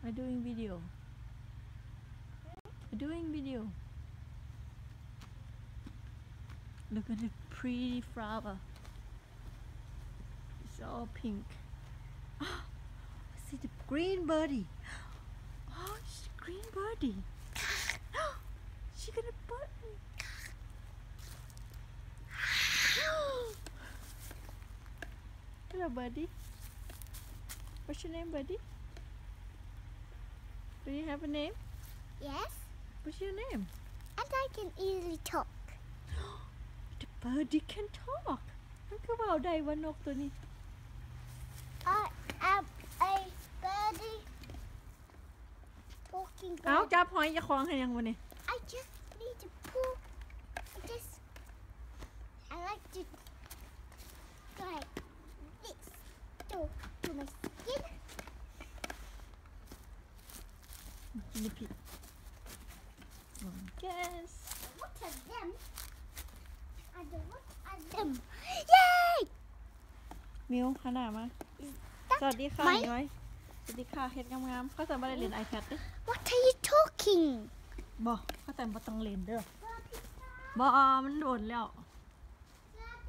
I'm doing video. I'm doing video. Look at the pretty flower. It's all pink. Oh, I see the green birdie. Oh, it's a green birdie. She got a button. Hello, buddy. What's your name, buddy? Do you have a name? Yes. What's your name? And I can easily talk. The birdie can talk. มันก็เว้าได้ว่านกตัวนี้ I am a birdie. Talking เอา bird. จับหอยจะคล้องให้ยังวะนี่ I just need to pull. I like to go like this to my skin. กินผิด Guess What are them? What are them? Yay! มิวขนาดมา That สวัสดีค่ะ my- ย้อยสวัสดีค่ะเฮ็ดงามๆเขาจะมาได้เล่น iPad ดิ What are you talking? บ่เขาแต่บ่ต้องเล่นเด้อบ่มันโดนแล้ว